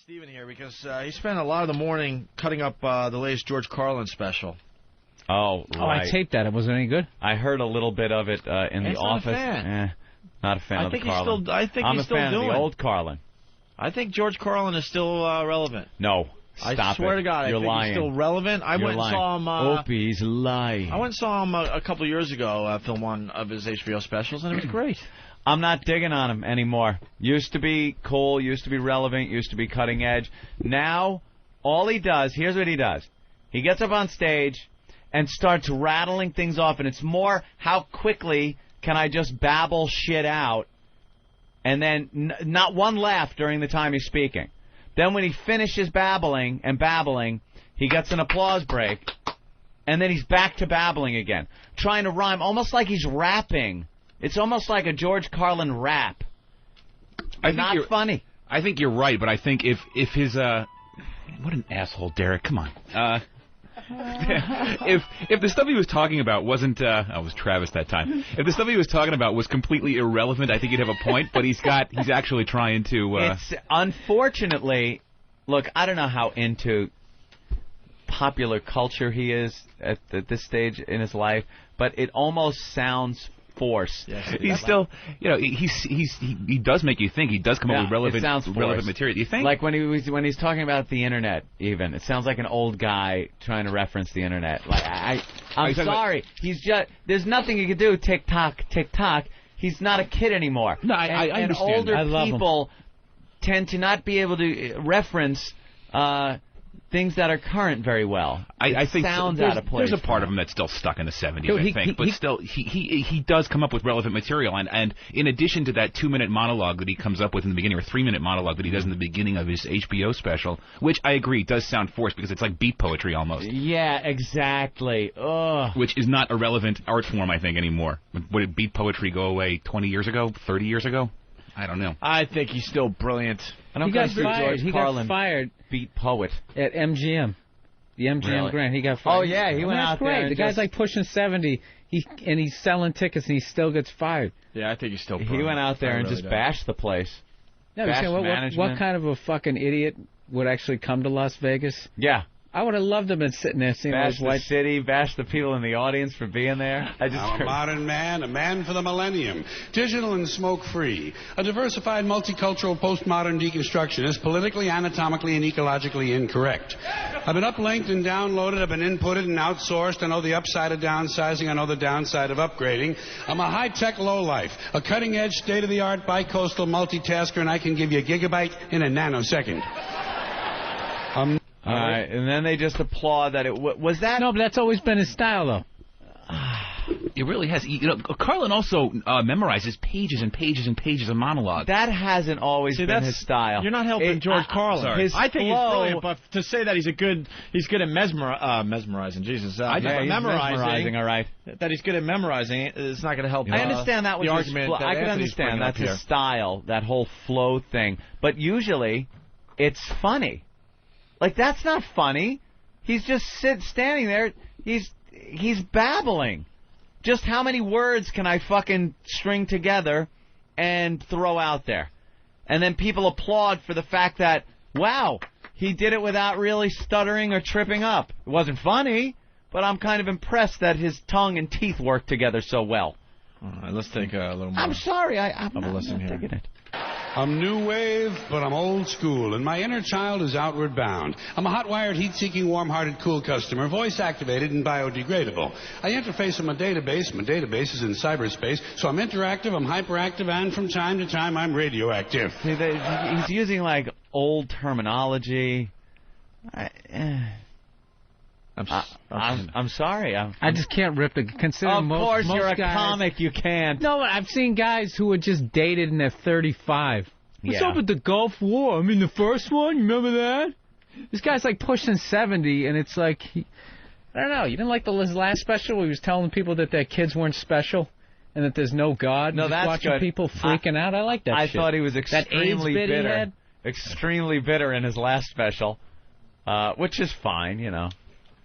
Steven here because he spent a lot of the morning cutting up the latest George Carlin special. Oh, right. Oh, I taped that. It wasn't any good? I heard a little bit of it in the office. Not a fan. Not a fan of the Carlin. I think I'm he's still a fan doing of the old Carlin. I think George Carlin is still relevant. No. Stop I swear it. to God, You're I think lying. he's still relevant. I went and saw him. Opie's lying. I went and saw him a couple of years ago, film one of his HBO specials, and it was great. I'm not digging on him anymore. Used to be cool, used to be relevant, used to be cutting edge. Now, all he does, here's what he does. He gets up on stage and starts rattling things off, and it's more how quickly can I just babble shit out, and then not one laugh during the time he's speaking. Then when he finishes babbling, he gets an applause break, and then he's back to babbling again, trying to rhyme, almost like he's rapping. It's almost like a George Carlin rap. Not funny. I think you're right, but I think if his what an asshole, Derek. Come on. If the stuff he was talking about wasn't I was Travis that time. If the stuff he was talking about was completely irrelevant, I think he'd have a point. But he's actually trying to. It's unfortunately, look, I don't know how into popular culture he is at this stage in his life, but it almost sounds forced. Yes, he's still, he does make you think. He does come up with relevant material. Do you think? Like when he's talking about the internet, even it sounds like an old guy trying to reference the internet. Like I'm sorry, he's just there's nothing he can do. Tick tock, tick tock. He's not a kid anymore. No, I understand. And older people tend to not be able to reference things that are current very well. I think sounds out of place. There's a part of him that's still stuck in the 70s, I think. But still, he does come up with relevant material. And in addition to that 2-minute monologue that he comes up with in the beginning, or 3-minute monologue that he does in the beginning of his HBO special, which I agree does sound forced because it's like beat poetry almost. Yeah, exactly. Ugh. Which is not a relevant art form, I think, anymore. Did beat poetry go away 20 years ago, 30 years ago? I don't know. I think he's still brilliant. He got fired. Beat poet at MGM. The MGM Really? Grand. He got fired. Oh, yeah, he went out there. The guy's like pushing 70, and he's selling tickets, and he still gets fired. Yeah, I think he's still brilliant. He went out there and just bashed the place. Yeah, Bashed what kind of a fucking idiot would actually come to Las Vegas? Yeah. I would have loved to have been sitting there seeing Bash those the white city, bash the people in the audience for being there. I'm a modern man, a man for the millennium, digital and smoke-free, a diversified, multicultural, postmodern deconstructionist, politically, anatomically, and ecologically incorrect. I've been uplinked and downloaded, I've been inputted and outsourced. I know the upside of downsizing, I know the downside of upgrading. I'm a high-tech lowlife, a cutting-edge, state-of-the-art, bi-coastal multitasker, and I can give you a gigabyte in a nanosecond. All right, and then they just applaud that it was that. No, but that's always been his style, though. It really has. Carlin also memorizes pages and pages and pages of monologue. That hasn't always been his style. You're not helping George Carlin. I think he's brilliant, but to say that he's good at mesmerizing. Jesus, memorizing. All right. That he's good at memorizing is not going to help. I understand that was the argument. I can understand that's his style, that whole flow thing. But usually, it's funny. Like, that's not funny. He's just standing there. He's babbling. Just how many words can I fucking string together and throw out there? And then people applaud for the fact that, wow, he did it without really stuttering or tripping up. It wasn't funny, but I'm kind of impressed that his tongue and teeth work together so well. All right, let's take a little more. I'm sorry. I'm not taking it. I'm new wave, but I'm old school, and my inner child is outward bound. I'm a hot-wired, heat-seeking, warm-hearted, cool customer, voice-activated and biodegradable. I interface with my database. My database is in cyberspace, so I'm interactive, I'm hyperactive, and from time to time, I'm radioactive. See, he's using, like, old terminology. I'm sorry. I just can't rip the. Considering of course, most you're a guys, comic. You can't. No, I've seen guys who were just dated in their 35. What's up with the Gulf War? I mean, the first one. You remember that? This guy's like pushing 70, and it's like, I don't know. You didn't like his last special where he was telling people that their kids weren't special and that there's no God? No, that's watching good. People freaking out. I like that I shit. thought he was extremely bitter. Extremely bitter in his last special, which is fine, you know.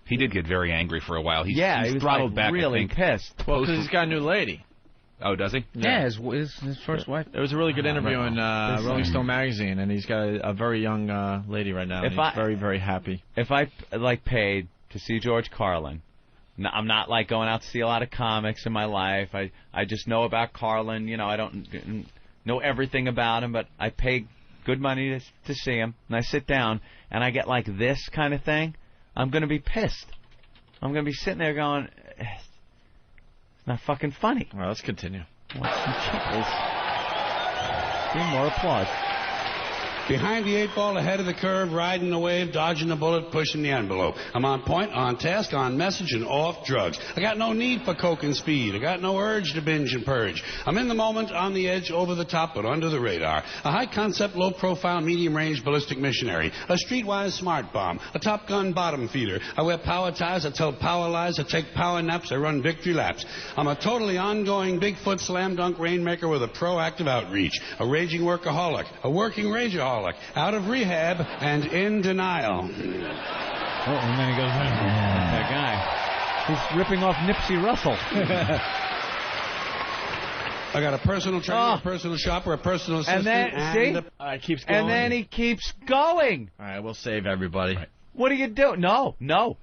He did get very angry for a while. He's he was throttled back. Really pissed. Well, because he's got a new lady. Oh, does he? Yeah, his first wife. There was a really good interview in Rolling Stone magazine, and he's got a very young lady right now. He's very, very happy. If I paid to see George Carlin, I'm not like going out to see a lot of comics in my life. I just know about Carlin. You know, I don't know everything about him, but I pay good money to see him, and I sit down and I get like this kind of thing. I'm going to be pissed. I'm going to be sitting there going, it's not fucking funny. All right, let's continue. Give more applause. Behind the 8 ball, ahead of the curve, riding the wave, dodging the bullet, pushing the envelope. I'm on point, on task, on message, and off drugs. I got no need for coke and speed. I got no urge to binge and purge. I'm in the moment, on the edge, over the top, but under the radar. A high-concept, low-profile, medium-range ballistic missionary. A streetwise smart bomb. A Top Gun bottom feeder. I wear power ties. I tell power lies. I take power naps. I run victory laps. I'm a totally ongoing Bigfoot slam-dunk rainmaker with a proactive outreach. A raging workaholic. A working rageaholic. Out of rehab and in denial. And then he goes, that guy. He's ripping off Nipsey Russell. I got a personal trainer, a personal shopper, a personal assistant, keeps going. And then he keeps going. All right, we'll save everybody. Right. What do you do? No,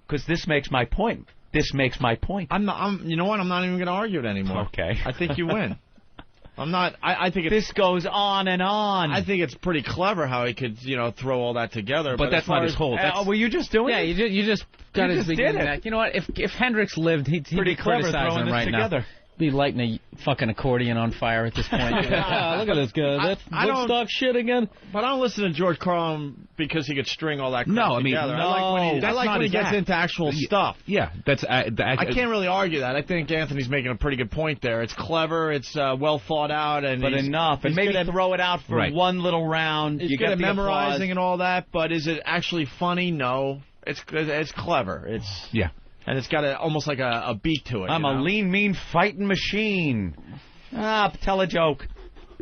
because this makes my point. You know what? I'm not even going to argue it anymore. Okay. I think you win. I'm not. I think this goes on and on. I think it's pretty clever how he could, throw all that together. But that's not his whole. Were you just doing it? Yeah, you just got his beginning back. You know what? If Hendrix lived, he'd be criticizing him right together. Now. Be lighting a fucking accordion on fire at this point. Look at this guy. That's Woodstock shit again. But I don't listen to George Carlin because he could string all that crap together. I like when he gets into actual stuff. Yeah, that's. I can't really argue that. I think Anthony's making a pretty good point there. It's clever. It's well thought out, and enough. And maybe throw it out for one little round. He's good at memorizing and all that. But is it actually funny? No. It's clever. And it's got almost like a beat to it. I'm a lean, mean fighting machine. Tell a joke.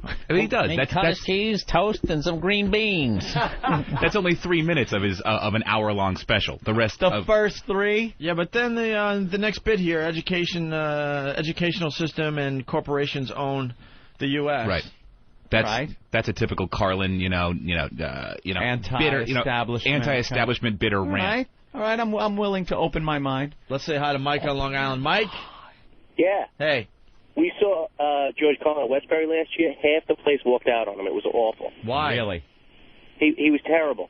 I mean, he does. That's cheese, toast, and some green beans. That's only 3 minutes of his of an hour-long special. The rest the first 3. Yeah, but then the next bit here, educational system and corporations own the U.S. Right. That's a typical Carlin, anti-establishment, bitter rant. All right, I'm willing to open my mind. Let's say hi to Mike on Long Island. Mike? Yeah. Hey. We saw George Carlin at Westbury last year. Half the place walked out on him. It was awful. Why? Really? He was terrible.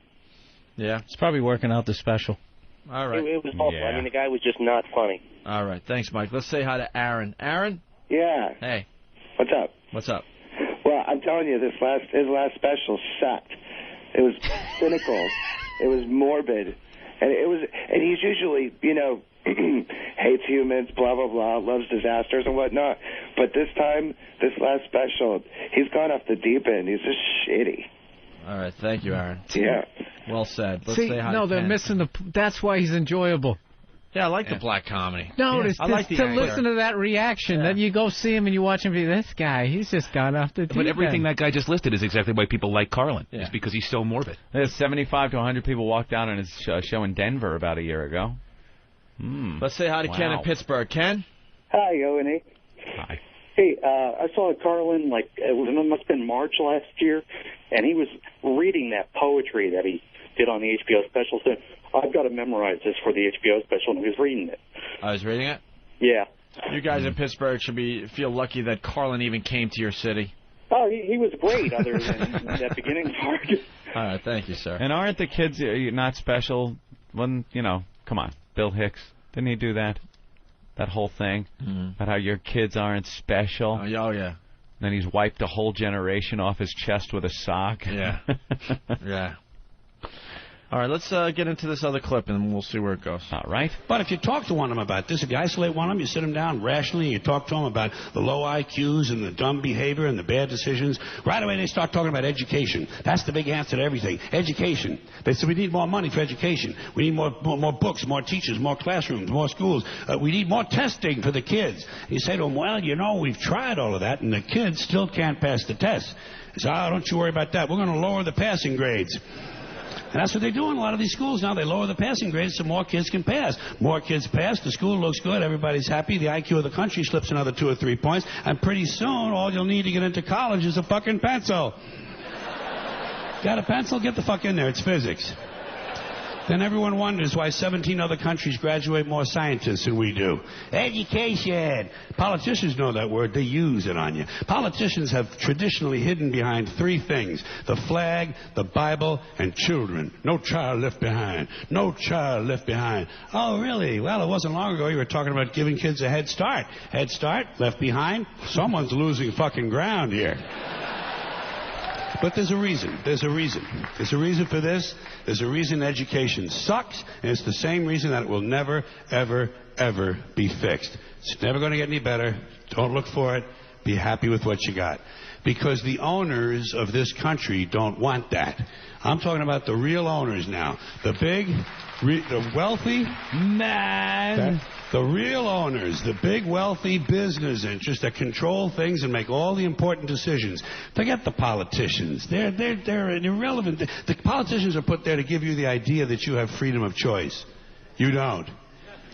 Yeah. It's probably working out the special. All right. It was awful. Yeah. I mean, the guy was just not funny. All right. Thanks, Mike. Let's say hi to Aaron. Aaron? Yeah. Hey. What's up? What's up? Well, I'm telling you, his last special sucked. It was cynical. It was morbid. And he's usually, hates humans, blah, blah, blah, loves disasters and whatnot. But this time, this last special, he's gone off the deep end. He's just shitty. All right. Thank you, Aaron. Yeah. Well said. Let's say hi to they're Ken. missing that's why he's enjoyable. Yeah, I like the black comedy. No, I like to listen to that reaction. Then you go see him and you watch him be this guy. He's just gone off the deep end. But everything that guy just listed is exactly why people like Carlin. Yeah. It's because he's so morbid. There's 75 to 100 people walked down on his show in Denver about a year ago. Let's say hi to Ken in Pittsburgh. Ken? Hi, O&E. Hi. Hey, I saw Carlin, it must have been March last year, and he was reading that poetry that he did on the HBO special. So I've got to memorize this for the HBO special, and he was reading it. I was reading it? Yeah. You guys in Pittsburgh should feel lucky that Carlin even came to your city. Oh, he was great, other than that beginning part. All right, thank you, sir. And aren't the kids not special? When come on, Bill Hicks, didn't he do that? That whole thing about how your kids aren't special. Oh yeah. Then he's wiped a whole generation off his chest with a sock. Yeah. Yeah. All right, let's get into this other clip, and we'll see where it goes. All right. But if you talk to one of them about this, if you isolate one of them, you sit them down rationally, and you talk to them about the low IQs and the dumb behavior and the bad decisions, right away they start talking about education. That's the big answer to everything. Education. They say we need more money for education. We need more books, more teachers, more classrooms, more schools. We need more testing for the kids. You say to them, well, we've tried all of that, and the kids still can't pass the test. They say, don't you worry about that. We're going to lower the passing grades. And that's what they do in a lot of these schools now. They lower the passing grades so more kids can pass. More kids pass, the school looks good, everybody's happy, the IQ of the country slips another 2 or 3 points, and pretty soon all you'll need to get into college is a fucking pencil. Got a pencil? Get the fuck in there. It's physics. Then everyone wonders why 17 other countries graduate more scientists than we do. Education. Politicians know that word. They use it on you. Politicians have traditionally hidden behind 3 things: the flag, the Bible, and children. No child left behind. No child left behind. Oh, really? Well, it wasn't long ago you were talking about giving kids a head start. Head start? Left behind? Someone's losing fucking ground here. But there's a reason. There's a reason. There's a reason for this. There's a reason education sucks, and it's the same reason that it will never, ever, ever be fixed. It's never going to get any better. Don't look for it. Be happy with what you got. Because the owners of this country don't want that. I'm talking about the real owners now. The big, the wealthy man. The real owners, the big wealthy business interests that control things and make all the important decisions. Forget the politicians. They're irrelevant. The politicians are put there to give you the idea that you have freedom of choice. You don't.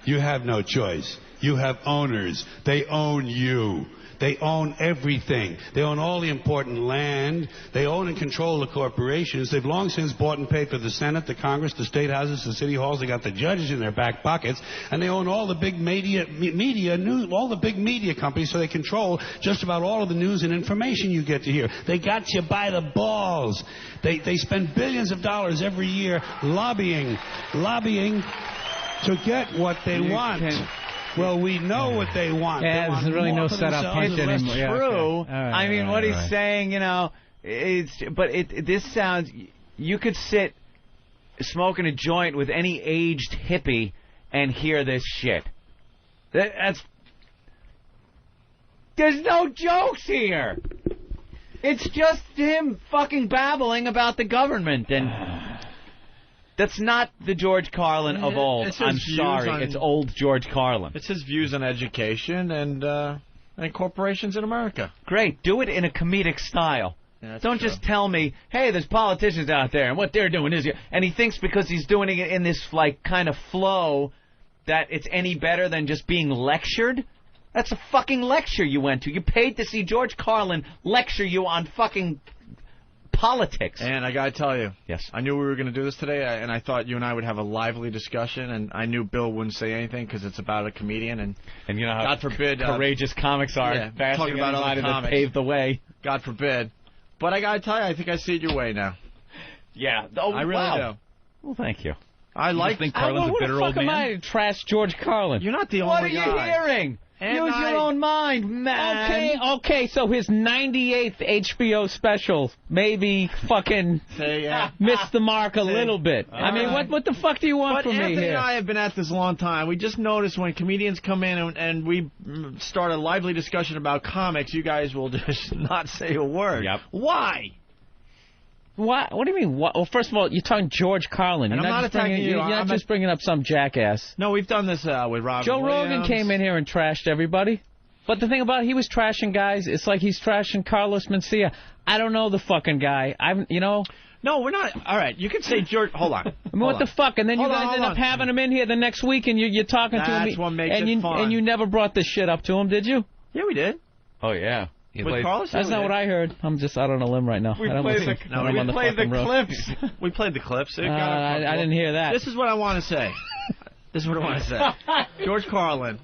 You have no choice. You have owners. They own you. They own everything. They own all the important land. They own and control the corporations. They've long since bought and paid for the Senate, the Congress, the state houses, the city halls. They got the judges in their back pockets. And they own all the big media news, all the big media companies, so they control just about all of the news and information you get to hear. They got you by the balls. They spend billions of dollars every year lobbying to get what they want. Well, we know what they want. Yeah, there's really no setup punch anymore. It's true. Okay. I mean, what he's saying, you know, this sounds. You could sit smoking a joint with any aged hippie and hear this shit. There's no jokes here. It's just him fucking babbling about the government and. That's not the George Carlin of old. I'm sorry. It's old George Carlin. It's his views on education and corporations in America. Great. Do it in a comedic style. Yeah, don't just tell me, hey, there's politicians out there, and what they're doing is... And he thinks because he's doing it in this, like, kind of flow that it's any better than just being lectured. That's a fucking lecture you went to. You paid to see George Carlin lecture you on fucking... politics. And I got to tell you, yes, I knew we were going to do this today, and I thought you and I would have a lively discussion, and I knew Bill wouldn't say anything because it's about a comedian, and you know how God forbid, courageous comics are, talking about other comics that paved the way. God forbid. But I got to tell you, I think I see it your way now. Yeah. I really do. Well, thank you. I think Carlin's a bitter old man? Who the fuck am I to trash George Carlin? You're not the only guy. What are you hearing? Use your own mind, man. Okay, so his 98th HBO special maybe fucking missed the mark a little bit. I mean, what the fuck do you want from me here? Anthony and I have been at this a long time. We just noticed when comedians come in and we start a lively discussion about comics, you guys will just not say a word. Yep. Why? What do you mean? What? Well, first of all, you're talking George Carlin. And I'm not attacking you. You're not just bringing up some jackass. No, we've done this with Robin Joe Williams. Rogan came in here and trashed everybody. But the thing about it, he was trashing guys. It's like he's trashing Carlos Mencia. I don't know the fucking guy. No, we're not. All right, you can say George. Hold on. I mean, what the fuck? And then you guys end up having him in here the next week, and you're talking to him. That's what makes it fun. And you never brought this shit up to him, did you? Yeah, we did. Oh, yeah. With Carlos? That's not what I heard. I'm just out on a limb right now. We played the clips. We played the clips. I didn't hear that. This is what I want to say. George Carlin,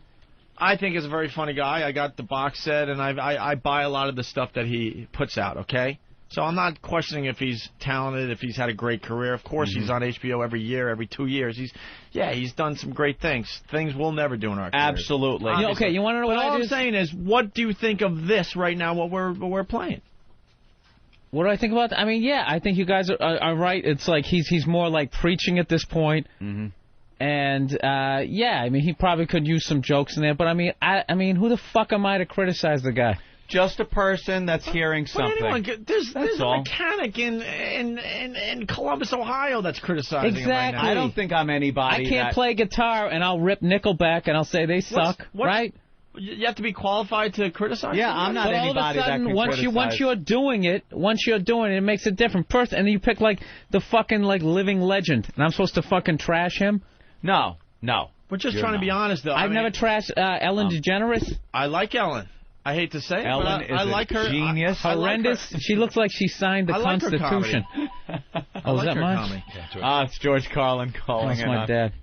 I think, is a very funny guy. I got the box set, and I buy a lot of the stuff that he puts out, okay? So I'm not questioning if he's talented, if he's had a great career. Of course, he's on HBO every year, every 2 years. He's done some great things. Things we'll never do in our careers. Absolutely. Okay, you want to know what all I'm saying is, what do you think of this right now, what we're playing? What do I think about that? I mean, yeah, I think you guys are right. It's like he's more like preaching at this point. Mm-hmm. And, I mean, he probably could use some jokes in there. But, I mean, who the fuck am I to criticize the guy? Just a person that's hearing something. There's a mechanic in Columbus, Ohio that's criticizing him right now. I don't think I'm anybody. I can't play guitar, and I'll rip Nickelback, and I'll say they suck, right? You have to be qualified to criticize. Yeah, I'm not anybody all of a sudden, that can criticize. once you're doing it, it makes a different person. And then you pick like the fucking like living legend, and I'm supposed to fucking trash him? No. We're just trying to be honest, though. I've never trashed Ellen DeGeneres. I like Ellen. I hate to say it, Ellen but I like her. Genius. Horrendous. She looks like she signed the Constitution. Oh, is that mine? It's George Carlin calling. That's my dad.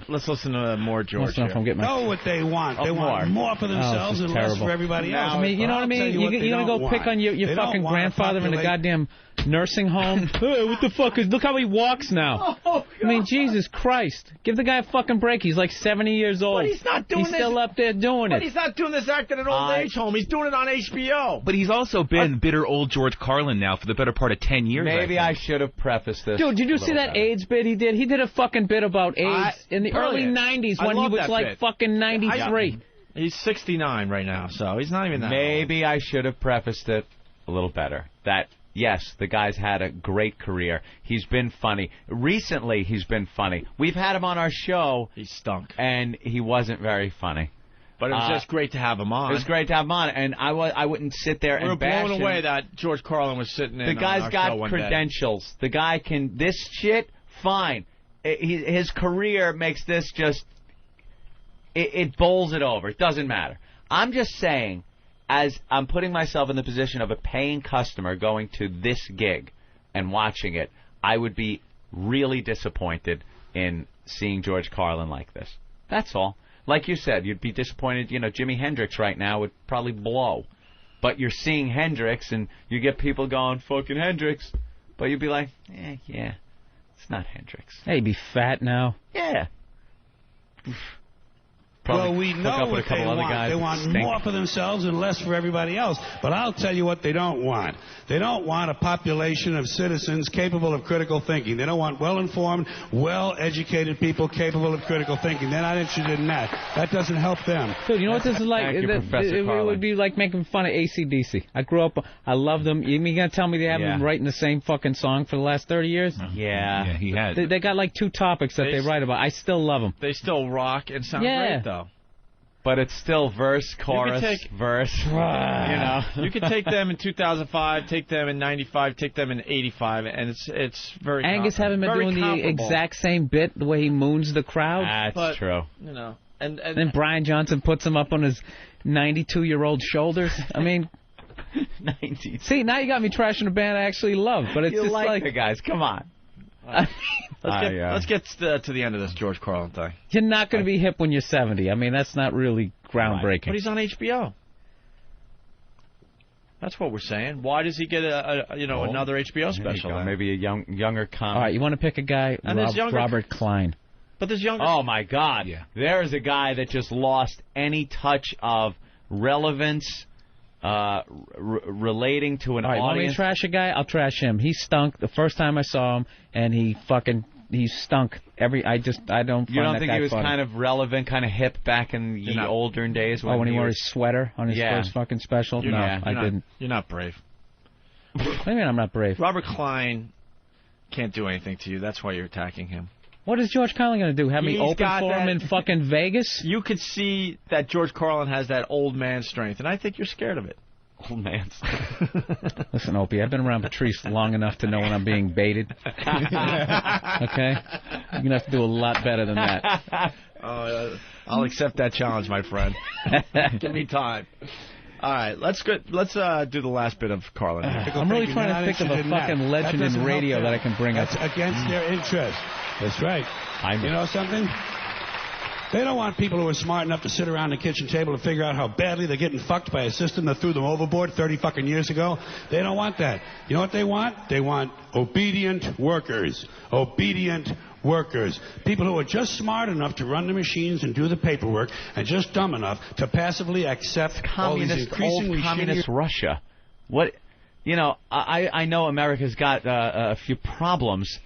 Let's listen to more George. Know what they want. They want more for themselves and less for everybody else. I mean, you know what I mean? You're going to go pick on your fucking grandfather in the goddamn nursing home. Hey, what the fuck is... Look how he walks now. I mean, Jesus Christ. Give the guy a fucking break. He's like 70 years old. But he's not doing this. He's still up there doing it. But he's not doing this act in an old age home. He's doing it on HBO. But he's also been bitter old George Carlin now for the better part of 10 years. Maybe I should have prefaced this. Dude, did you see that AIDS bit he did? He did a fucking bit about AIDS in the early 90s when he was like fucking 93. He's 69 right now, so he's not even that Maybe I should have prefaced it a little better. That, yes, the guy's had a great career. He's been funny. Recently, he's been funny. We've had him on our show. He stunk. And he wasn't very funny. But it was just great to have him on. It was great to have him on, and I wouldn't sit there and bash him. We were blown away that George Carlin was sitting in. The guy's got credentials. The guy can this shit. Fine. His career makes this just. It bowls it over. It doesn't matter. I'm just saying, as I'm putting myself in the position of a paying customer going to this gig and watching it, I would be really disappointed in seeing George Carlin like this. That's all. Like you said, you'd be disappointed. You know, Jimi Hendrix right now would probably blow. But you're seeing Hendrix, and you get people going, fucking Hendrix. But you'd be like, yeah, it's not Hendrix. Hey, be fat now. Yeah. Well, we know what they want. They want more for themselves and less for everybody else. But I'll tell you what they don't want. They don't want a population of citizens capable of critical thinking. They don't want well-informed, well-educated people capable of critical thinking. They're not interested in that. That doesn't help them. Dude, you know what this is like? It would be like making fun of AC/DC. I grew up, I loved them. You going to tell me they haven't been writing the same fucking song for the last 30 years? Yeah, he has. They got like 2 topics that they write about. I still love them. They still rock and sound great, though. But it's still verse, chorus, verse. You know, you could take them in 2005, take them in 95, take them in 85, and it's very. Angus haven't been doing the exact same bit the way he moons the crowd. That's true. You know, and then Brian Johnson puts him up on his 92-year-old shoulders. I mean, 90. See, now you got me trashing a band I actually love, but it's just like the guys. Come on. Let's get to the end of this George Carlin thing. You're not going to be hip when you're 70. I mean, that's not really groundbreaking. Right. But he's on HBO. That's what we're saying. Why does he get another HBO special? Maybe a younger comic. All right, you want to pick a guy, Robert Klein. But there's younger. Oh my God! Yeah. There is a guy that just lost any touch of relevance. Relating to an audience. Want me to trash a guy? I'll trash him. He stunk the first time I saw him, and he stunk. I don't. You don't think he was kind of relevant, kind of hip back in the older days? When he wore his sweater on his first fucking special? I didn't. You're not brave. What do you mean I'm not brave? Robert Klein can't do anything to you. That's why you're attacking him. What is George Carlin going to do? Have me open for him in fucking Vegas? You could see that George Carlin has that old man strength, and I think you're scared of it. Old man strength. Listen, Opie, I've been around Patrice long enough to know when I'm being baited. Okay? You're going to have to do a lot better than that. I'll accept that challenge, my friend. Give me time. All right, let's do the last bit of Carlin. I'm really trying to think of a fucking legend in radio that I can bring up. That's against their interest. That's right. You know something? They don't want people who are smart enough to sit around the kitchen table and figure out how badly they're getting fucked by a system that threw them overboard 30 fucking years ago. They don't want that. You know what they want? They want obedient workers. Obedient workers. People who are just smart enough to run the machines and do the paperwork and just dumb enough to passively accept all these increasingly communist Russia. What? You know, I know America's got a few problems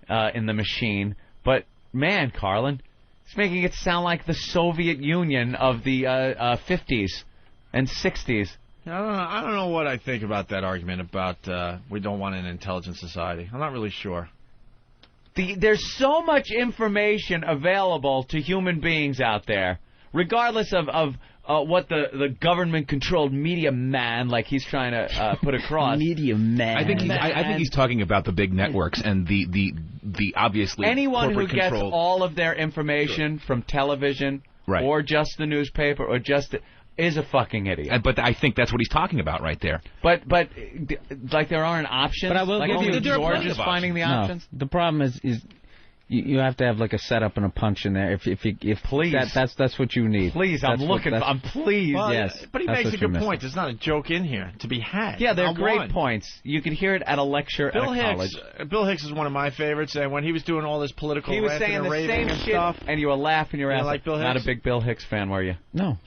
in the machine, but man, Carlin, it's making it sound like the Soviet Union of the 50s and 60s. I don't know what I think about that argument about we don't want an intelligent society. I'm not really sure. There's so much information available to human beings out there. regardless of what the government-controlled media man, like he's trying to put across. Media man. I think he's talking about the big networks and the obviously anyone who gets controlled. all of their information from television or just the newspaper or just is a fucking idiot. But I think that's what he's talking about right there. But like there aren't options. But I will give you George is finding the options. The problem is you have to have like a setup and a punch in there. If please, that's what you need. Please, I'm pleased. Well, yes, but he makes a good point. There's not a joke in here to be had. Yeah, they're great points. You can hear it at a lecture at a college. Bill Hicks is one of my favorites, and when he was doing all this political, he was saying the same shit, and you were laughing your ass. Like Bill Hicks? Not a big Bill Hicks fan, were you? No.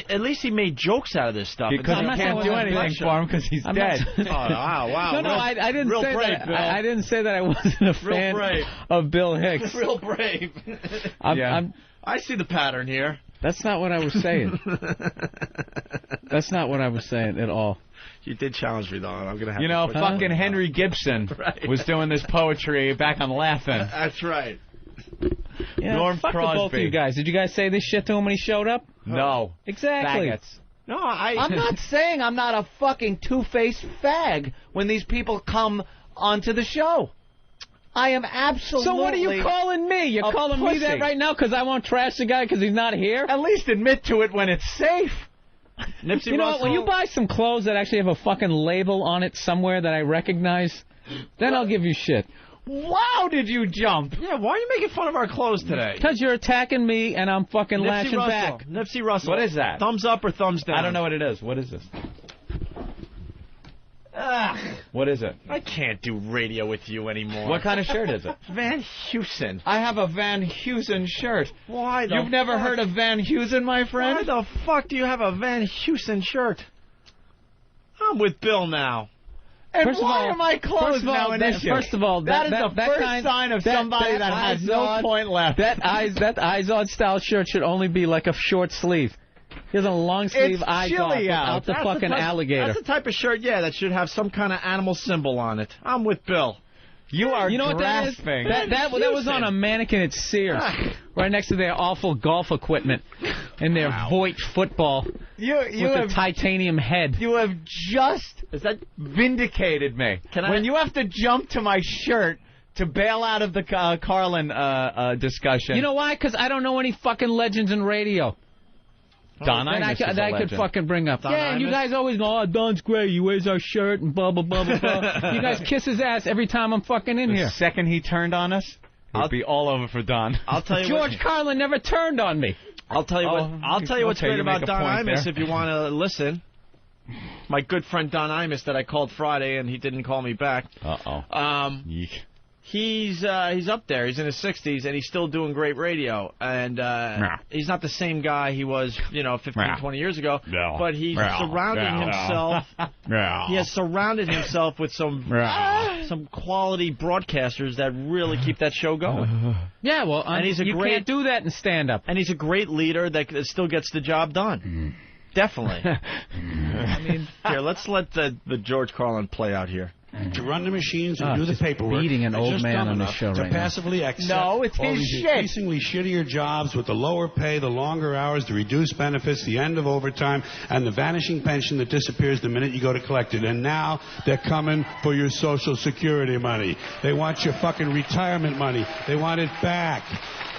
At least he made jokes out of this stuff. Because he can't do anything for him because he's dead. Oh wow! No, I didn't say that. I didn't say that I wasn't a fan of Bill Hicks. Real brave. I see the pattern here. That's not what I was saying. That's not what I was saying at all. You did challenge me, though. I'm gonna have fucking Henry Gibson was doing this poetry back on Laughing. That's right. Yeah, Norm fuck Crosby. Both of you guys. Did you guys say this shit to him when he showed up? No. Exactly. Faggots. No, I'm not saying I'm not a fucking two-faced fag when these people come onto the show. I am absolutely. So what are you calling me? You're calling me that right now because I won't trash the guy because he's not here? At least admit to it when it's safe. Nipsey you know what? When you buy some clothes that actually have a fucking label on it somewhere that I recognize, then I'll give you shit. Wow, did you jump? Yeah, why are you making fun of our clothes today? Because you're attacking me and I'm fucking lashing back. Nipsey Russell. What is that? Thumbs up or thumbs down? I don't know what it is. What is this? What is it? I can't do radio with you anymore. What kind of shirt is it? Van Heusen. I have a Van Heusen shirt. Why the You've never heard of Van Heusen, my friend? Why the fuck do you have a Van Heusen shirt? I'm with Bill now. And why are my clothes now an issue? First of all, that is the first sign of somebody that has no point left. That Izod style shirt should only be like a short sleeve. He has a long sleeve Izod without the fucking alligator. That's the type of shirt, that should have some kind of animal symbol on it. I'm with Bill. You know what that is? That was on a mannequin at Sears, right next to their awful golf equipment and their Voight football with the titanium head. You have just vindicated me. When you have to jump to my shirt to bail out of the Carlin discussion. You know why? Because I don't know any fucking legends in radio. Don Imus that I could fucking bring up. And you guys always go, Don's great, he wears our shirt and blah, blah, blah, blah, blah. You guys kiss his ass every time I'm fucking in here. The second he turned on us, it'd be all over for Don. I'll tell you George Carlin never turned on me. I'll tell you what's great about Don Imus if you want to listen. My good friend Don Imus that I called Friday and he didn't call me back. Yeek. He's up there. He's in his 60s, and he's still doing great radio. And he's not the same guy he was, 15, 20 years ago. No. But he's surrounded himself. He has surrounded himself with some quality broadcasters that really keep that show going. Yeah, well, and you can't do that in stand-up. And he's a great leader that still gets the job done. Definitely. Here, let's let the George Carlin play out here. To run the machines and do the paperwork. Beating an old man on the show right now. To passively accept it's all his these shit. increasingly shittier jobs with the lower pay, the longer hours, the reduced benefits, the end of overtime, and the vanishing pension that disappears the minute you go to collect it. And now they're coming for your Social Security money. They want your fucking retirement money. They want it back,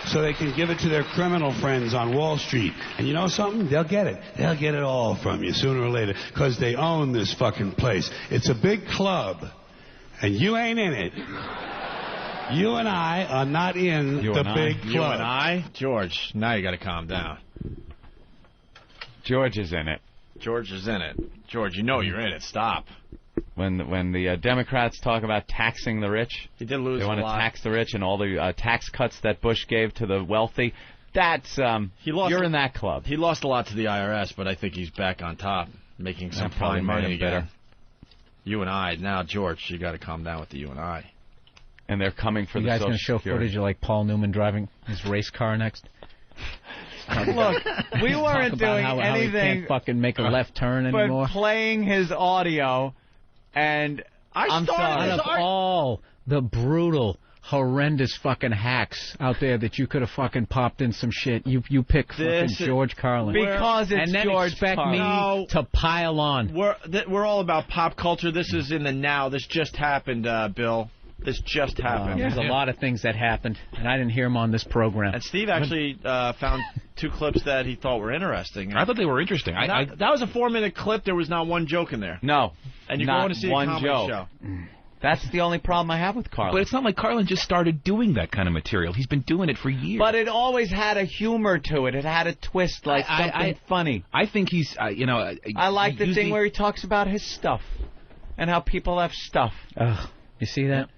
so they can give it to their criminal friends on Wall Street. And you know something? They'll get it. They'll get it all from you sooner or later because they own this fucking place. It's a big club, and you ain't in it. You and I are not in the big club. You and I? George, now you got to calm down. George is in it. George is in it. George, you know you're in it. Stop. When the Democrats talk about taxing the rich, he did lose. They want to tax the rich and all the tax cuts that Bush gave to the wealthy. That's you're in that club. He lost a lot to the IRS, but I think he's back on top, making some fine money again. You and I now, George, you got to calm down with the you and I. And they're coming for you the guys Social going to show Security. footage of like Paul Newman driving his race car next? Look, we weren't doing how anything. He can't fucking make a left turn anymore. But playing his audio, and I'm sorry. Out of all the brutal, horrendous fucking hacks out there that you could have fucking popped in some shit. You pick fucking George Carlin. Because it's and then George expect Carlin. me to pile on. We're all about pop culture. This is in the now. This just happened, Bill. This just happened. There's a lot of things that happened, and I didn't hear them on this program. And Steve actually found 2 clips that he thought were interesting. I thought they were interesting. That was a 4-minute clip. There was not one joke in there. No. And you're not going to see a one comedy joke. show. That's the only problem I have with Carlin. But it's not like Carlin just started doing that kind of material. He's been doing it for years. But it always had a humor to it. It had a twist, like something funny. I think he's, I like the thing where he talks about his stuff and how people have stuff. Ugh. You see that?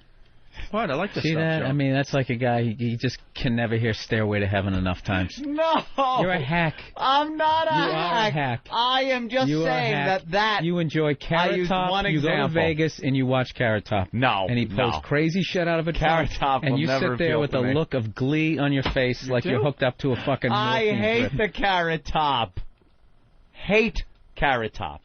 What? I like this See stuff, that? Joe. I mean, that's like a guy, he just can never hear Stairway to Heaven enough times. No! You're a hack. I'm not a You hack. are a hack. I am just You are a saying hack. that you enjoy Carrot Top, you go to Vegas, and you watch Carrot Top. No. And he pulls crazy shit out of a Carrot Top and will you never sit there appeal with to a me. look of glee on your face like you're hooked up to a fucking I morphine hate drip. the Carrot Top. Hate Carrot Top.